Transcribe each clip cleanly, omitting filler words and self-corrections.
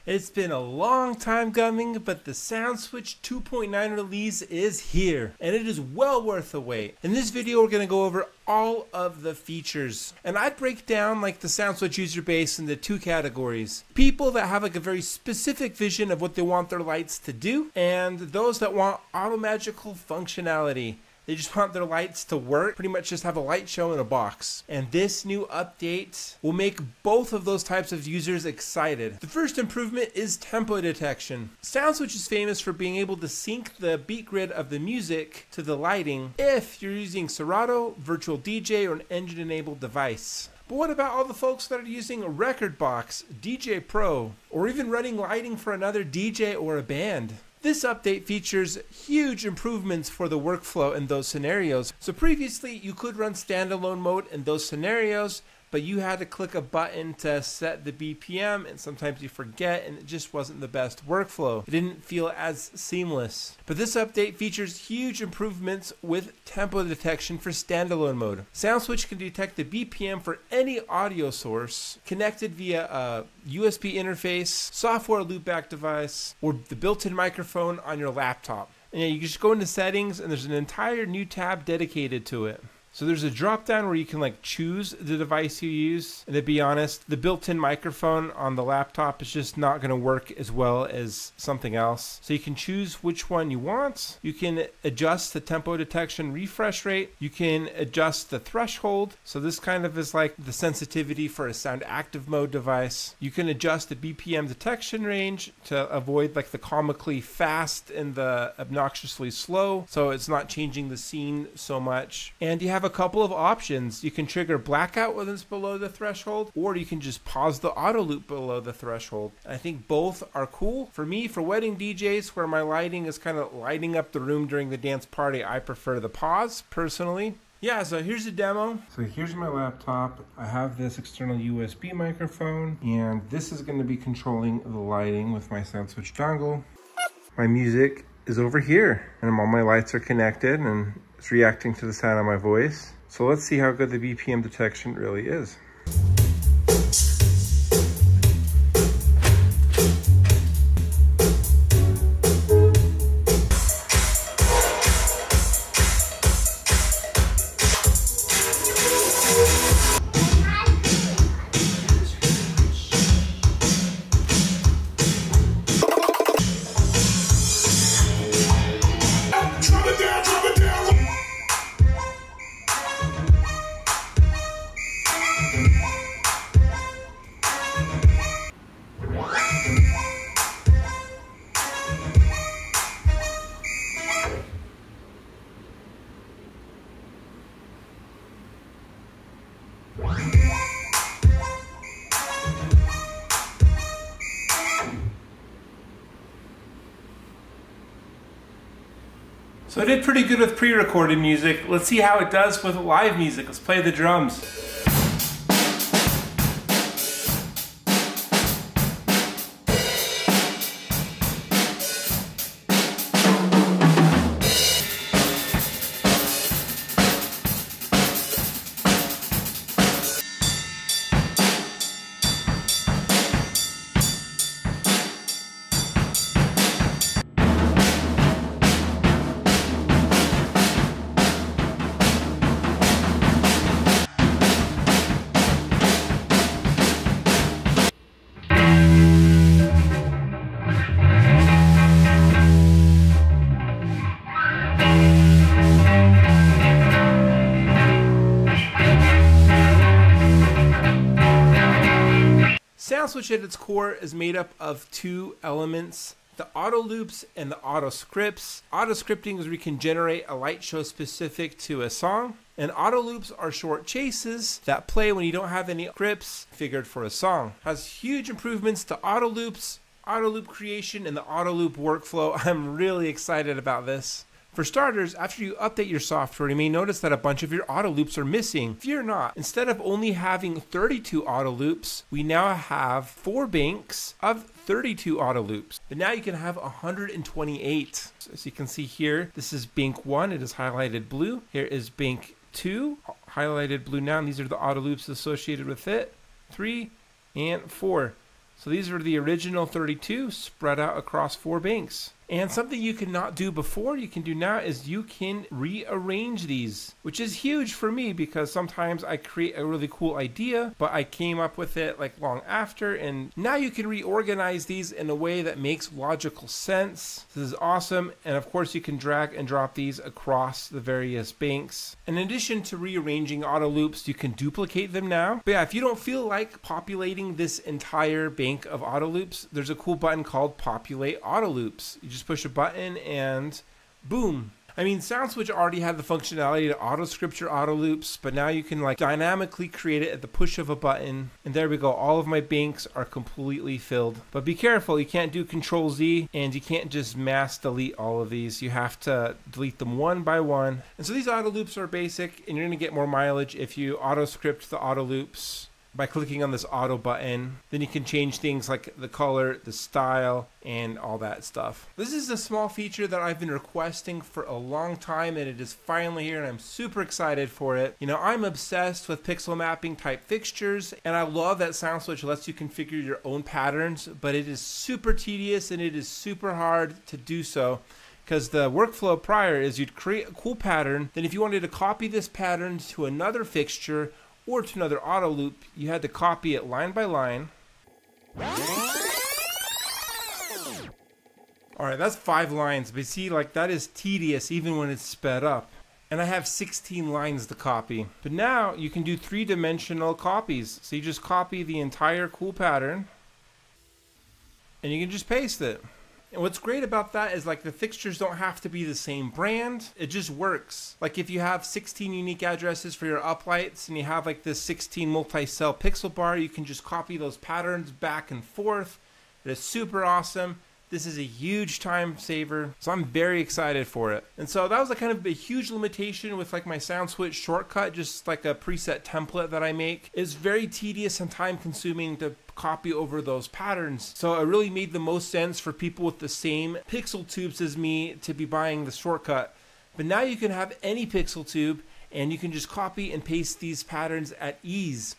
It's been a long time coming, but the SoundSwitch 2.9 release is here, and it is well worth the wait. In this video, we're going to go over all of the features, and I'd break down like the SoundSwitch user base into two categories. People that have like a very specific vision of what they want their lights to do, and those that want automagical functionality. They just want their lights to work, pretty much just have a light show in a box. And this new update will make both of those types of users excited. The first improvement is tempo detection. SoundSwitch is famous for being able to sync the beat grid of the music to the lighting if you're using Serato, Virtual DJ, or an engine-enabled device. But what about all the folks that are using a record box, DJ Pro, or even running lighting for another DJ or a band? This update features huge improvements for the workflow in those scenarios. So previously you could run standalone mode in those scenarios, but you had to click a button to set the BPM, and sometimes you forget, and it just wasn't the best workflow. It didn't feel as seamless. But this update features huge improvements with tempo detection for standalone mode. SoundSwitch can detect the BPM for any audio source connected via a USB interface, software loopback device, or the built-in microphone on your laptop. And yeah, you can just go into settings, and there's an entire new tab dedicated to it. So there's a drop down where you can like choose the device you use. And to be honest, the built-in microphone on the laptop is just not going to work as well as something else. So you can choose which one you want. You can adjust the tempo detection refresh rate. You can adjust the threshold. So this kind of is like the sensitivity for a sound active mode device. You can adjust the BPM detection range to avoid like the comically fast and the obnoxiously slow. So it's not changing the scene so much. And you have a couple of options. You can trigger blackout when it's below the threshold, or you can just pause the auto loop below the threshold. I think both are cool. For me, for wedding DJs where my lighting is kind of lighting up the room during the dance party, I prefer the pause personally. Yeah, so here's a demo. So here's my laptop. I have this external USB microphone, and this is going to be controlling the lighting with my SoundSwitch dongle. My music is over here, and all my lights are connected, and it's reacting to the sound of my voice. So let's see how good the BPM detection really is. So I did pretty good with pre-recorded music. Let's see how it does with live music. Let's play the drums. SoundSwitch at its core is made up of two elements, the auto loops and the auto scripts. Auto scripting is where you can generate a light show specific to a song, and auto loops are short chases that play when you don't have any scripts figured for a song. It has huge improvements to auto loops, auto loop creation, and the auto loop workflow. I'm really excited about this. For starters, after you update your software, you may notice that a bunch of your auto loops are missing. Fear not. Instead of only having 32 auto loops, we now have 4 banks of 32 auto loops. But now you can have 128. So as you can see here, this is bank 1. It is highlighted blue. Here is bank 2, highlighted blue now. And these are the auto loops associated with it. 3 and 4. So these are the original 32 spread out across 4 banks. And something you could not do before, you can do now, is you can rearrange these, which is huge for me because sometimes I create a really cool idea, but I came up with it like long after, and now you can reorganize these in a way that makes logical sense. This is awesome. And of course you can drag and drop these across the various banks. In addition to rearranging auto loops, you can duplicate them now. But yeah, if you don't feel like populating this entire bank of auto loops, there's a cool button called Populate Auto Loops. You just push a button and boom. I mean, SoundSwitch already had the functionality to auto script your auto loops, but now you can like dynamically create it at the push of a button. And there we go. All of my banks are completely filled. But be careful, you can't do Control Z and you can't just mass delete all of these. You have to delete them one by one. And so these auto loops are basic, and you're going to get more mileage if you auto script the auto loops by clicking on this auto button. Then you can change things like the color, the style, and all that stuff. This is a small feature that I've been requesting for a long time, and it is finally here, and I'm super excited for it. You know, I'm obsessed with pixel mapping type fixtures, and I love that SoundSwitch lets you configure your own patterns, but it is super tedious and it is super hard to do so. Because the workflow prior is you'd create a cool pattern, then if you wanted to copy this pattern to another fixture or to another auto loop, you had to copy it line by line. Alright, that's 5 lines, but see, like, that is tedious even when it's sped up. And I have 16 lines to copy. But now you can do 3-dimensional copies. So you just copy the entire cool pattern and you can just paste it. And what's great about that is like the fixtures don't have to be the same brand. It just works. Like if you have 16 unique addresses for your uplights and you have like this 16 multi-cell pixel bar, you can just copy those patterns back and forth. It is super awesome. This is a huge time saver, so I'm very excited for it. And so that was like kind of a huge limitation with like my SoundSwitch Shortcut, just like a preset template that I make. It's very tedious and time consuming to copy over those patterns. So it really made the most sense for people with the same pixel tubes as me to be buying the shortcut. But now you can have any pixel tube and you can just copy and paste these patterns at ease.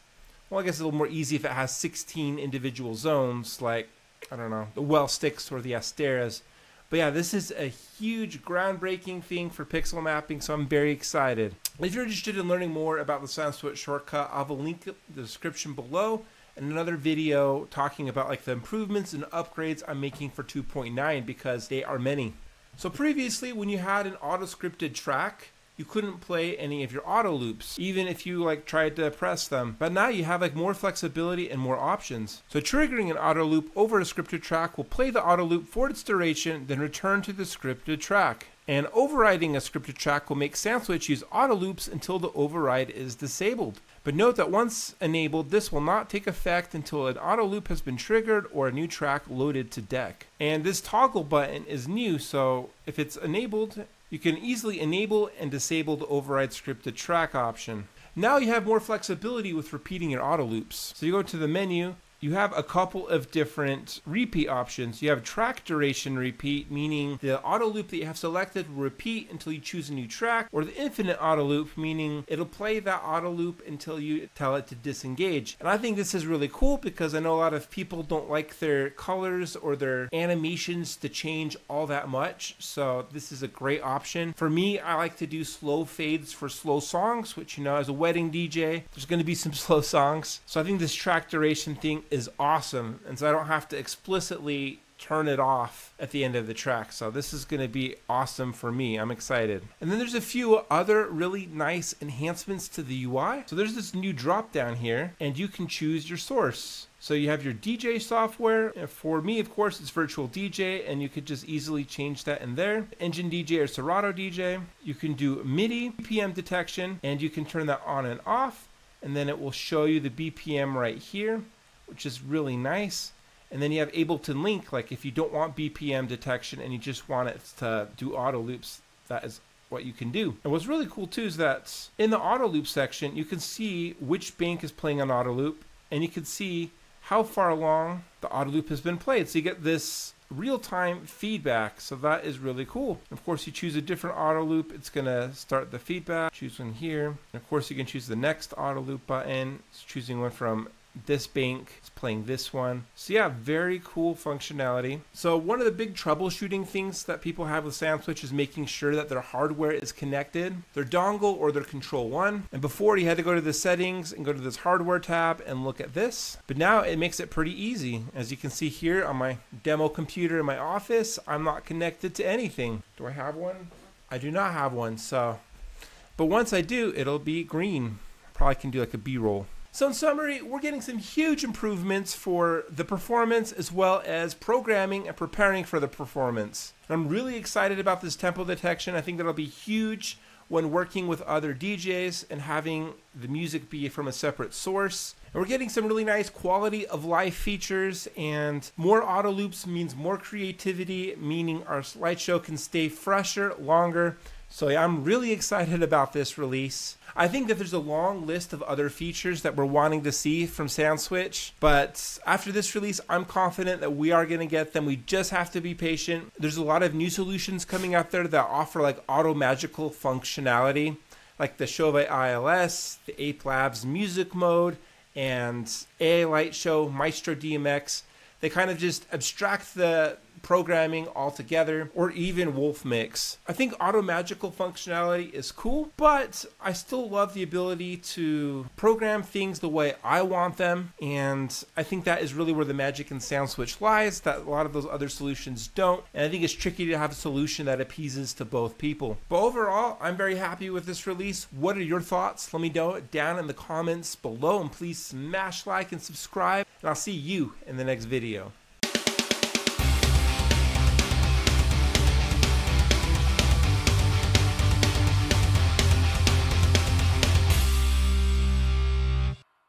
Well, I guess it's a little more easy if it has 16 individual zones, like, I don't know, the well sticks or the asteras. But yeah, this is a huge groundbreaking thing for pixel mapping, so I'm very excited. If you're interested in learning more about the SoundSwitch Shortcut, I'll have a link in the description below and another video talking about like the improvements and upgrades I'm making for 2.9 because they are many. So previously, when you had an auto-scripted track, you couldn't play any of your auto loops, even if you like tried to press them. But now you have like more flexibility and more options. So triggering an auto loop over a scripted track will play the auto loop for its duration, then return to the scripted track. And overriding a scripted track will make SoundSwitch use auto loops until the override is disabled. But note that once enabled, this will not take effect until an auto loop has been triggered or a new track loaded to deck. And this toggle button is new, so if it's enabled, you can easily enable and disable the override scripted track option. Now you have more flexibility with repeating your auto loops. So you go to the menu, you have a couple of different repeat options. You have track duration repeat, meaning the auto loop that you have selected will repeat until you choose a new track, or the infinite auto loop, meaning it'll play that auto loop until you tell it to disengage. And I think this is really cool because I know a lot of people don't like their colors or their animations to change all that much. So this is a great option. For me, I like to do slow fades for slow songs, which, you know, as a wedding DJ, there's going to be some slow songs. So I think this track duration thing is awesome, and so I don't have to explicitly turn it off at the end of the track. So this is going to be awesome for me. I'm excited. And then there's a few other really nice enhancements to the UI. So there's this new drop down here, and you can choose your source. So you have your DJ software. For me, of course, it's Virtual DJ, and you could just easily change that in there. Engine DJ or Serato DJ. You can do MIDI BPM detection, and you can turn that on and off, and then it will show you the BPM right here, which is really nice. And then you have Ableton Link, like if you don't want BPM detection and you just want it to do auto loops, that is what you can do. And what's really cool too is that in the auto loop section, you can see which bank is playing on auto loop, and you can see how far along the auto loop has been played. So you get this real-time feedback, so that is really cool. Of course, you choose a different auto loop, it's gonna start the feedback. Choose one here. And of course, you can choose the next auto loop button. It's choosing one from this bank is playing this one. So yeah, very cool functionality. So one of the big troubleshooting things that people have with SoundSwitch is making sure that their hardware is connected, their dongle or their Control 1. And before you had to go to the settings and go to this hardware tab and look at this. But now it makes it pretty easy. As you can see here on my demo computer in my office, I'm not connected to anything. Do I have one? I do not have one. But once I do, it'll be green. Probably can do like a B-roll. So in summary, we're getting some huge improvements for the performance as well as programming and preparing for the performance. I'm really excited about this tempo detection. I think that'll be huge when working with other DJs and having the music be from a separate source. And we're getting some really nice quality of life features, and more auto loops means more creativity, meaning our Lightshow can stay fresher, longer. So yeah, I'm really excited about this release. I think that there's a long list of other features that we're wanting to see from SoundSwitch, but after this release, I'm confident that we are going to get them. We just have to be patient. There's a lot of new solutions coming out there that offer like auto magical functionality, like the Chauvet ILS, the Ape Labs Musik Mode, and Lightshow, Maestro DMX. They kind of just abstract the programming altogether, or even Wolfmix. I think auto magical functionality is cool, but I still love the ability to program things the way I want them, and I think that is really where the magic in SoundSwitch lies, that a lot of those other solutions don't, and I think it's tricky to have a solution that appeases to both people. But overall, I'm very happy with this release. What are your thoughts? Let me know it down in the comments below, and please smash like and subscribe, and I'll see you in the next video.